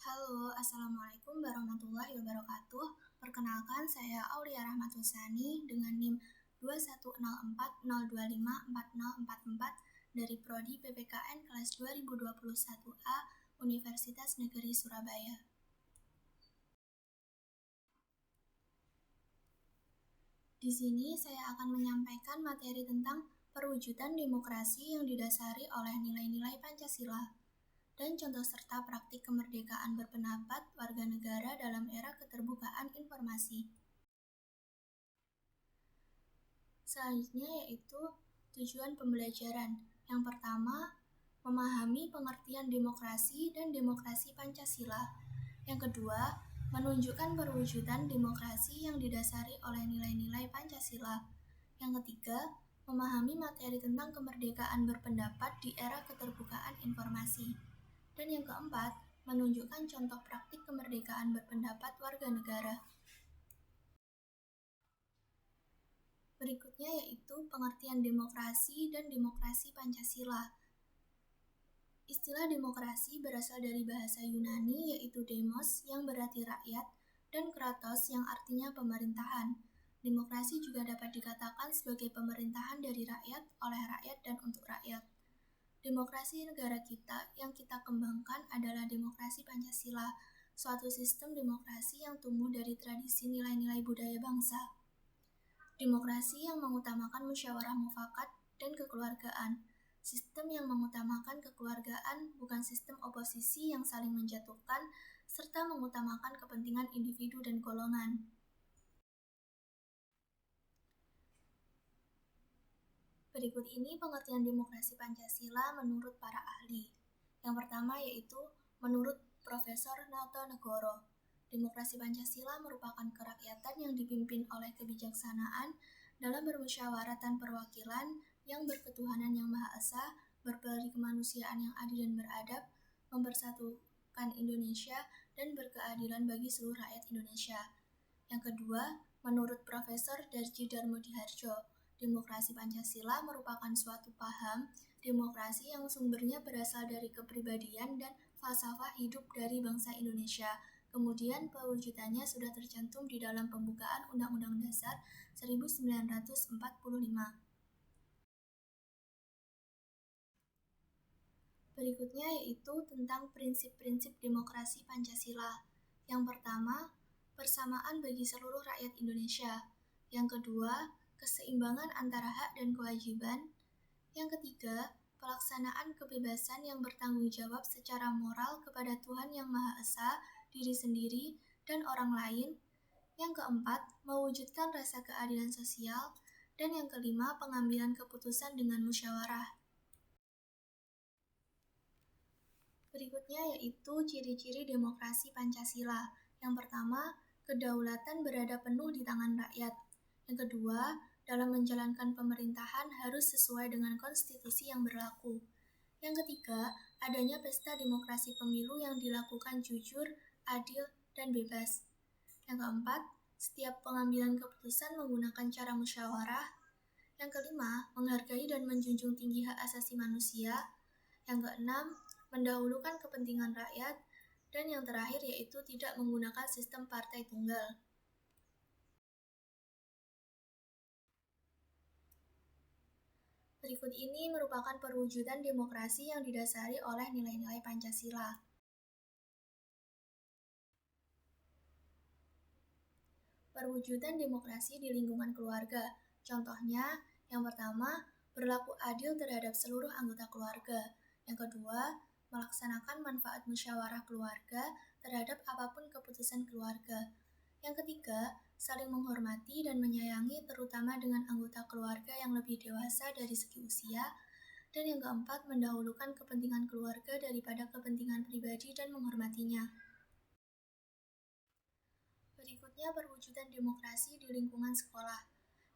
Halo, Assalamualaikum warahmatullahi wabarakatuh. Perkenalkan, saya Aulia Rahmatusani dengan NIM 21040254044 dari Prodi PPKN kelas 2021A Universitas Negeri Surabaya. Di sini saya akan menyampaikan materi tentang perwujudan demokrasi yang didasari oleh nilai-nilai Pancasila dan contoh serta praktik kemerdekaan berpendapat warga negara dalam era keterbukaan informasi. Selanjutnya yaitu tujuan pembelajaran. Yang pertama, memahami pengertian demokrasi dan demokrasi Pancasila. Yang kedua, menunjukkan perwujudan demokrasi yang didasari oleh nilai-nilai Pancasila. Yang ketiga, memahami materi tentang kemerdekaan berpendapat di era keterbukaan informasi. Dan yang keempat, menunjukkan contoh praktik kemerdekaan berpendapat warga negara. Berikutnya yaitu pengertian demokrasi dan demokrasi Pancasila. Istilah demokrasi berasal dari bahasa Yunani yaitu demos yang berarti rakyat dan kratos yang artinya pemerintahan. Demokrasi juga dapat dikatakan sebagai pemerintahan dari rakyat, oleh rakyat, dan untuk rakyat. Demokrasi negara kita yang kita kembangkan adalah demokrasi Pancasila, suatu sistem demokrasi yang tumbuh dari tradisi nilai-nilai budaya bangsa. Demokrasi yang mengutamakan musyawarah mufakat dan kekeluargaan. Sistem yang mengutamakan kekeluargaan bukan sistem oposisi yang saling menjatuhkan serta mengutamakan kepentingan individu dan golongan. Berikut ini pengertian demokrasi Pancasila menurut para ahli. Yang pertama yaitu menurut Profesor Noto Negoro. Demokrasi Pancasila merupakan kerakyatan yang dipimpin oleh kebijaksanaan dalam bermusyawaratan perwakilan yang berketuhanan yang Maha Esa, berperi kemanusiaan yang adil dan beradab, mempersatukan Indonesia, dan berkeadilan bagi seluruh rakyat Indonesia. Yang kedua, menurut Profesor Darji Darmodihardjo, demokrasi Pancasila merupakan suatu paham demokrasi yang sumbernya berasal dari kepribadian dan falsafah hidup dari bangsa Indonesia. Kemudian pewujudannya sudah tercantum di dalam pembukaan Undang-Undang Dasar 1945. Berikutnya yaitu tentang prinsip-prinsip demokrasi Pancasila. Yang pertama, persamaan bagi seluruh rakyat Indonesia. Yang kedua, keseimbangan antara hak dan kewajiban. Yang ketiga, pelaksanaan kebebasan yang bertanggung jawab secara moral kepada Tuhan Yang Maha Esa, diri sendiri, dan orang lain. Yang keempat, mewujudkan rasa keadilan sosial. Dan yang kelima, pengambilan keputusan dengan musyawarah. Berikutnya yaitu ciri-ciri demokrasi Pancasila. Yang pertama, kedaulatan berada penuh di tangan rakyat. Yang kedua, dalam menjalankan pemerintahan harus sesuai dengan konstitusi yang berlaku. Yang ketiga, adanya pesta demokrasi pemilu yang dilakukan jujur, adil, dan bebas. Yang keempat, setiap pengambilan keputusan menggunakan cara musyawarah. Yang kelima, menghargai dan menjunjung tinggi hak asasi manusia. Yang keenam, mendahulukan kepentingan rakyat. Dan yang terakhir yaitu tidak menggunakan sistem partai tunggal. Berikut ini merupakan perwujudan demokrasi yang didasari oleh nilai-nilai Pancasila. Perwujudan demokrasi di lingkungan keluarga. Contohnya, yang pertama, berlaku adil terhadap seluruh anggota keluarga. Yang kedua, melaksanakan manfaat musyawarah keluarga terhadap apapun keputusan keluarga. Yang ketiga, saling menghormati dan menyayangi terutama dengan anggota keluarga yang lebih dewasa dari segi usia. Dan yang keempat, mendahulukan kepentingan keluarga daripada kepentingan pribadi dan menghormatinya. Berikutnya perwujudan demokrasi di lingkungan sekolah.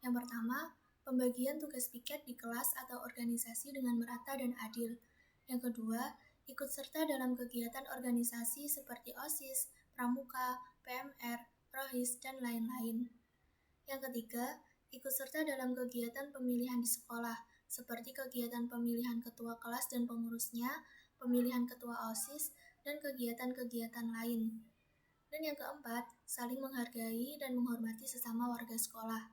Yang pertama, pembagian tugas piket di kelas atau organisasi dengan merata dan adil. Yang kedua, ikut serta dalam kegiatan organisasi seperti OSIS, Pramuka, PMR, Rohis, dan lain-lain. Yang ketiga, ikut serta dalam kegiatan pemilihan di sekolah, seperti kegiatan pemilihan ketua kelas dan pengurusnya, pemilihan ketua OSIS, dan kegiatan-kegiatan lain. Dan yang keempat, saling menghargai dan menghormati sesama warga sekolah.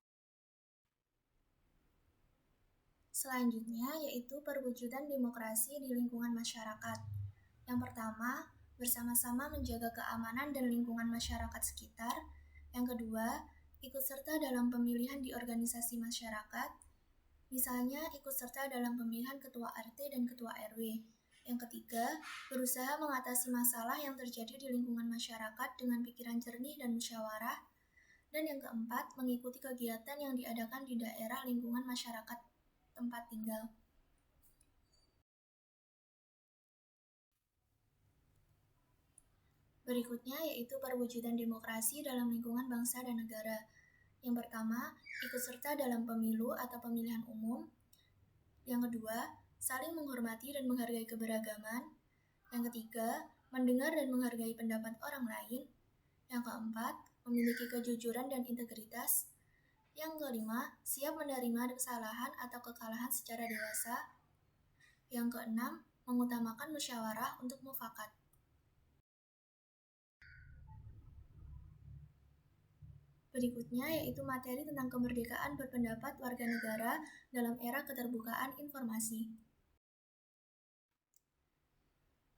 Selanjutnya yaitu perwujudan demokrasi di lingkungan masyarakat. Yang pertama, bersama-sama menjaga keamanan dan lingkungan masyarakat sekitar. Yang kedua, ikut serta dalam pemilihan di organisasi masyarakat. Misalnya, ikut serta dalam pemilihan ketua RT dan ketua RW. Yang ketiga, berusaha mengatasi masalah yang terjadi di lingkungan masyarakat dengan pikiran jernih dan musyawarah. Dan yang keempat, mengikuti kegiatan yang diadakan di daerah lingkungan masyarakat tempat tinggal. Berikutnya yaitu perwujudan demokrasi dalam lingkungan bangsa dan negara. Yang pertama, ikut serta dalam pemilu atau pemilihan umum. Yang kedua, saling menghormati dan menghargai keberagaman. Yang ketiga, mendengar dan menghargai pendapat orang lain. Yang keempat, memiliki kejujuran dan integritas. Yang kelima, siap menerima kesalahan atau kekalahan secara dewasa. Yang keenam, mengutamakan musyawarah untuk mufakat. Berikutnya yaitu materi tentang kemerdekaan berpendapat warga negara dalam era keterbukaan informasi.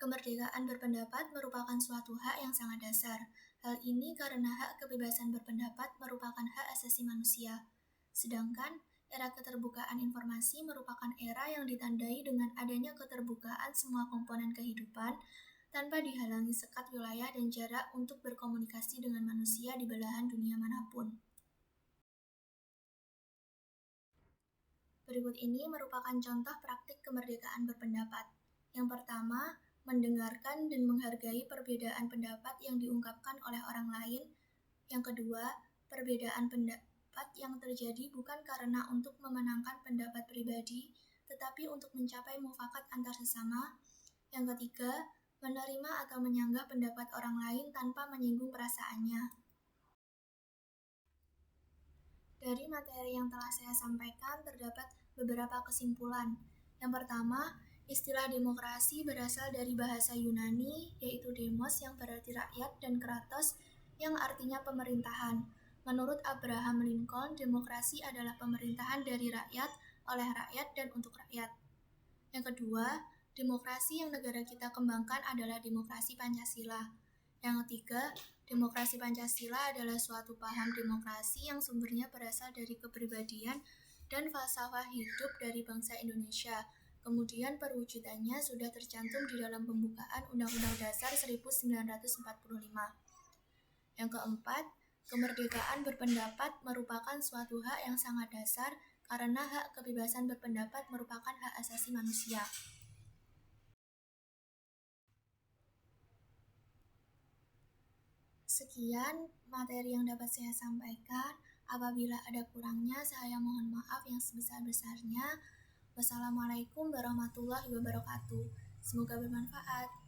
Kemerdekaan berpendapat merupakan suatu hak yang sangat dasar. Hal ini karena hak kebebasan berpendapat merupakan hak asasi manusia. Sedangkan era keterbukaan informasi merupakan era yang ditandai dengan adanya keterbukaan semua komponen kehidupan tanpa dihalangi sekat wilayah dan jarak untuk berkomunikasi dengan manusia di belahan dunia manapun. Berikut ini merupakan contoh praktik kemerdekaan berpendapat. Yang pertama, mendengarkan dan menghargai perbedaan pendapat yang diungkapkan oleh orang lain. Yang kedua, perbedaan pendapat yang terjadi bukan karena untuk memenangkan pendapat pribadi, tetapi untuk mencapai mufakat antar sesama. Yang ketiga, menerima atau menyanggah pendapat orang lain tanpa menyinggung perasaannya. Dari materi yang telah saya sampaikan terdapat beberapa kesimpulan. Yang pertama, istilah demokrasi berasal dari bahasa Yunani, yaitu demos yang berarti rakyat dan kratos yang artinya pemerintahan. Menurut Abraham Lincoln, demokrasi adalah pemerintahan dari rakyat, oleh rakyat, dan untuk rakyat. Yang kedua, demokrasi yang negara kita kembangkan adalah demokrasi Pancasila. Yang ketiga, demokrasi Pancasila adalah suatu paham demokrasi yang sumbernya berasal dari kepribadian dan falsafah hidup dari bangsa Indonesia. Kemudian perwujudannya sudah tercantum di dalam pembukaan Undang-Undang Dasar 1945. Yang keempat, kemerdekaan berpendapat merupakan suatu hak yang sangat dasar karena hak kebebasan berpendapat merupakan hak asasi manusia. Sekian materi yang dapat saya sampaikan. Apabila ada kurangnya, saya mohon maaf yang sebesar-besarnya. Wassalamualaikum warahmatullahi wabarakatuh. Semoga bermanfaat.